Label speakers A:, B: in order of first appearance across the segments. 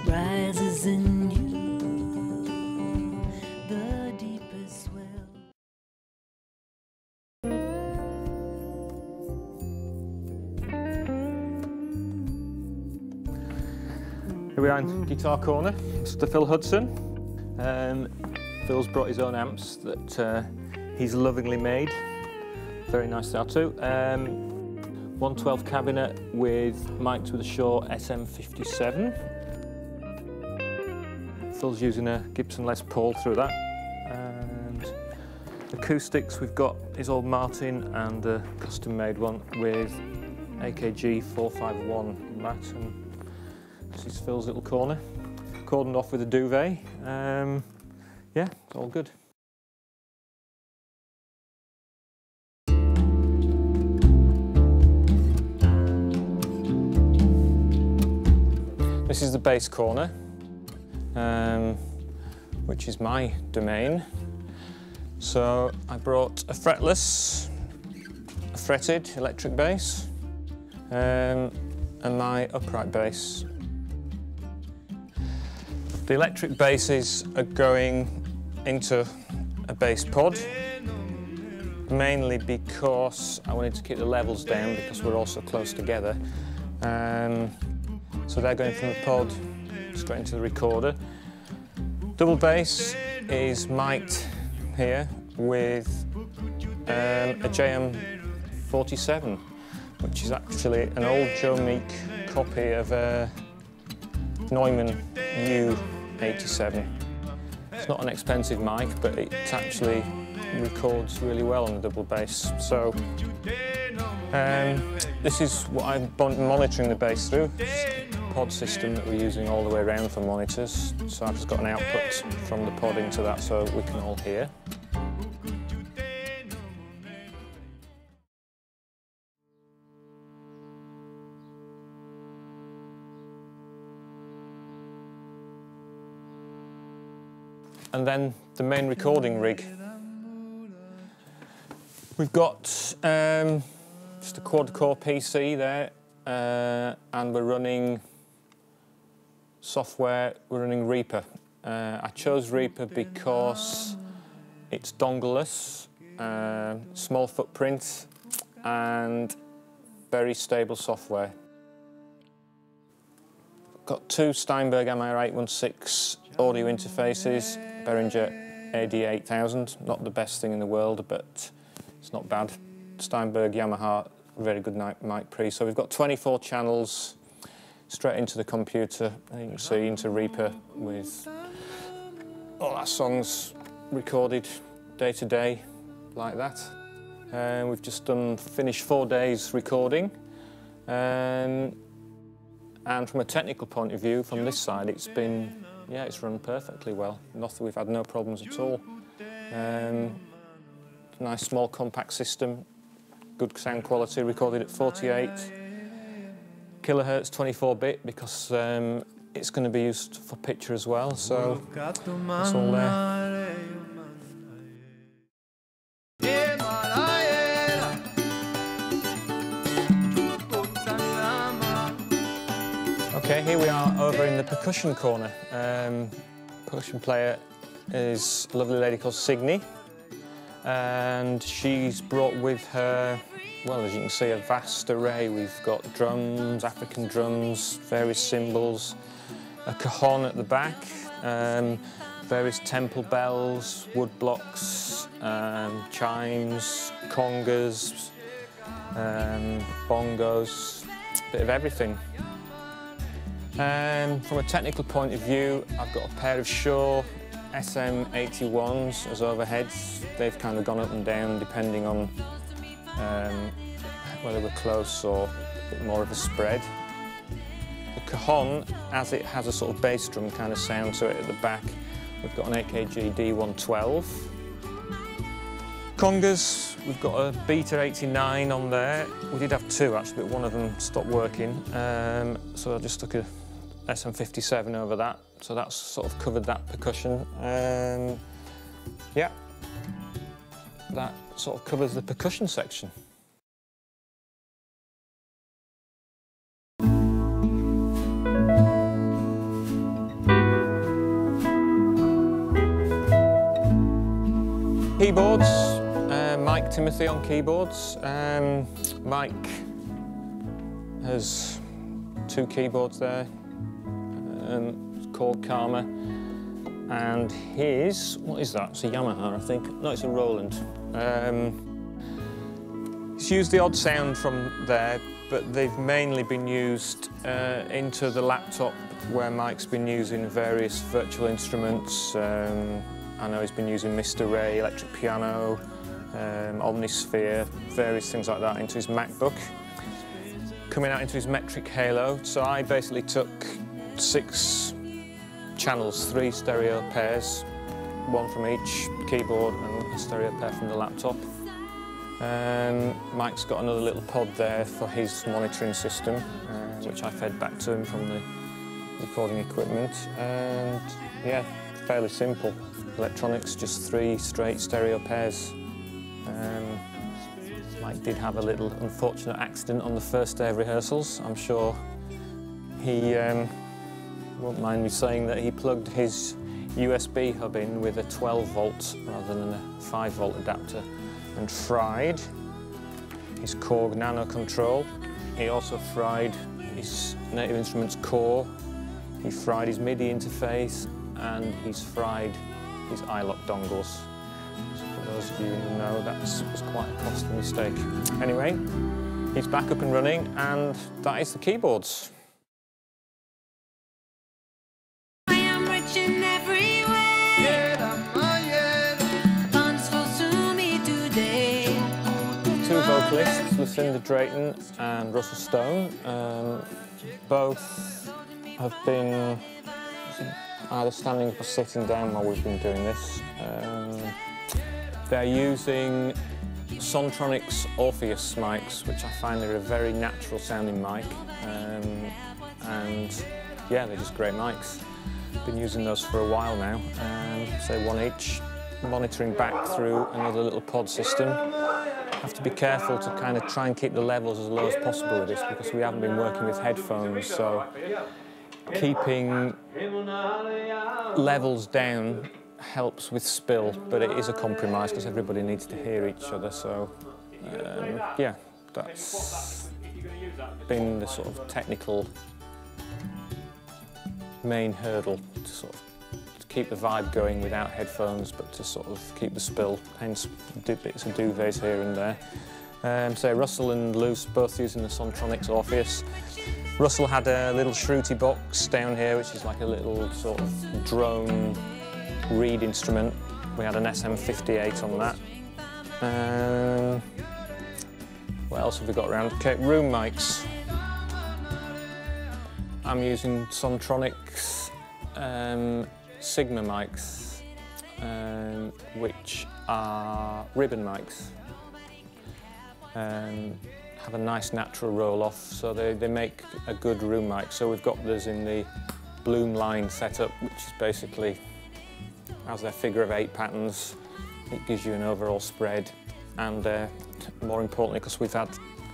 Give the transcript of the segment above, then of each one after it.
A: Rises in you, the deepest well.
B: Here we are in Guitar Corner, Mr. Phil Hudson. Phil's brought his own amps that he's lovingly made. Very nice they are too. 112 cabinet with mic'd with a Shure SM57. Phil's using a Gibson Les Paul through that. And acoustics, we've got his old Martin and a custom-made one with AKG 451 mat. And this is Phil's little corner, cordoned off with a duvet. Yeah, it's all good. This is the bass corner, which is my domain. So I brought a fretless, a fretted electric bass, and my upright bass. The electric basses are going into a bass pod, mainly because I wanted to keep the levels down because we're all so close together. So they're going from the pod straight into the recorder. Double bass is mic'd here with a JM47, which is actually an old Joe Meek copy of a Neumann U87. It's not an expensive mic, but it actually records really well on the double bass. So this is what I'm monitoring the bass through. Pod system that we're using all the way around for monitors. So I've just got an output from the pod into that so we can all hear. And then the main recording rig. We've got just a quad-core PC there, and we're running software, we're running Reaper. I chose Reaper because it's dongle-less, small footprint, and very stable software. Got two Steinberg MR816 audio interfaces, Behringer AD8000, not the best thing in the world, but it's not bad. Steinberg Yamaha, very good mic pre. So we've got 24 channels straight into the computer, and you can see into Reaper with all our songs recorded day to day, like that. And we've just finished 4 days recording. And from a technical point of view, from this side, it's run perfectly well. We've had no problems at all. Nice small compact system, good sound quality, recorded at 48 kilohertz 24-bit because it's going to be used for picture as well, so it's all there. Okay, here we are over in the percussion corner. Percussion player is a lovely lady called Signe, and she's brought with her, well, as you can see, a vast array. We've got drums, African drums, various cymbals, a cajon at the back, various temple bells, wood blocks, chimes, congas, bongos, a bit of everything. From a technical point of view, I've got a pair of Shure SM81s as overheads. They've kind of gone up and down depending on whether we're close or a bit more of a spread. The cajon, as it has a sort of bass drum kind of sound to it at the back, we've got an AKG D112. Congas, we've got a Beta 89 on there. We did have two actually, but one of them stopped working. So I just took a SM57 over that. So that's sort of covered that percussion. Yeah, that sort of covers the percussion section. Keyboards, Mike Timothy on keyboards. Mike has two keyboards there, called Karma, and his, what is that? It's a Yamaha, I think. No, it's a Roland. He's used the odd sound from there, but they've mainly been used into the laptop where Mike's been using various virtual instruments. I know he's been using Mr. Ray, electric piano, Omnisphere, various things like that into his MacBook. Coming out into his Metric Halo, so I basically took 6 channels, 3 stereo pairs, one from each keyboard and a stereo pair from the laptop. Mike's got another little pod there for his monitoring system, which I fed back to him from the recording equipment. And yeah, fairly simple. Electronics, just 3 straight stereo pairs. Mike did have a little unfortunate accident on the first day of rehearsals. I'm sure he won't mind me saying that he plugged his USB hub in with a 12 volt rather than a 5 volt adapter and fried his Korg Nano Control. He also fried his Native Instruments core, he fried his MIDI interface, and he's fried his iLok dongles. So for those of you who know, that was quite a costly mistake. Anyway, he's back up and running, and that is the keyboards.
A: I am rich in every way. Funds for me today.
B: 2 vocalists, Lucinda Drayton and Russell Stone. Both have been either standing up or sitting down while we've been doing this. They're using Sontronics Orpheus mics, which I find are a very natural sounding mic. And yeah, they're just great mics. Been using those for a while now, say 1 each, monitoring back through another little pod system. Have to be careful to kind of try and keep the levels as low as possible with this because we haven't been working with headphones, so keeping levels down helps with spill, but it is a compromise because everybody needs to hear each other, so yeah, that's been the sort of technical main hurdle to sort of keep the vibe going without headphones, but to sort of keep the spill, hence bits of duvets here and there. So Russell and Luce both using the Sontronics Orpheus. Russell had a little Shruti box down here, which is like a little sort of drone reed instrument. We had an SM58 on that. What else have we got around? Okay, room mics. I'm using Sontronics Sigma mics, which are ribbon mics. Have a nice natural roll-off, so they make a good room mic. So we've got this in the Bloom line setup, which is basically has their figure of 8 patterns. It gives you an overall spread, and more importantly, because we've had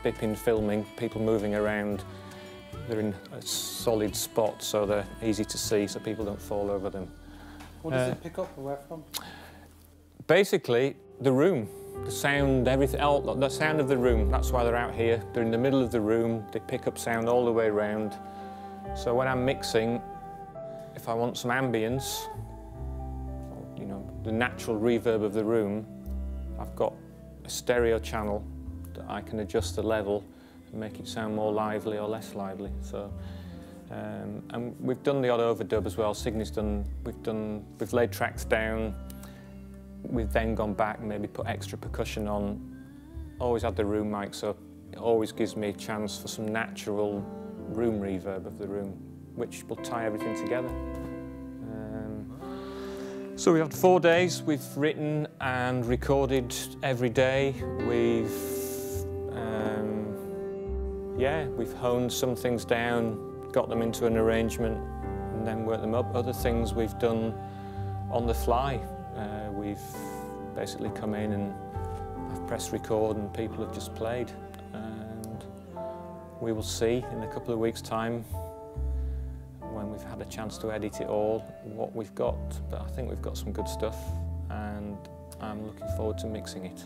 B: bipping filming, people moving around, they're in a solid spot, so they're easy to see, so people don't fall over them.
C: What does it pick up and where from?
B: Basically, the room. The sound, everything, the sound of the room, that's why they're out here. They're in the middle of the room, they pick up sound all the way around. So when I'm mixing, if I want some ambience, you know, the natural reverb of the room, I've got a stereo channel that I can adjust the level and make it sound more lively or less lively. So, and we've done the odd overdub as well. Signy's done, we've laid tracks down. We've then gone back and maybe put extra percussion on. Always had the room mic, so it always gives me a chance for some natural room reverb of the room, which will tie everything together. So we've had 4 days, we've written and recorded every day. We've honed some things down, got them into an arrangement and then worked them up. Other things we've done on the fly. We've basically come in and I've pressed record and people have just played. And we will see in a couple of weeks' time, when we've had a chance to edit it all, what we've got. But I think we've got some good stuff and I'm looking forward to mixing it.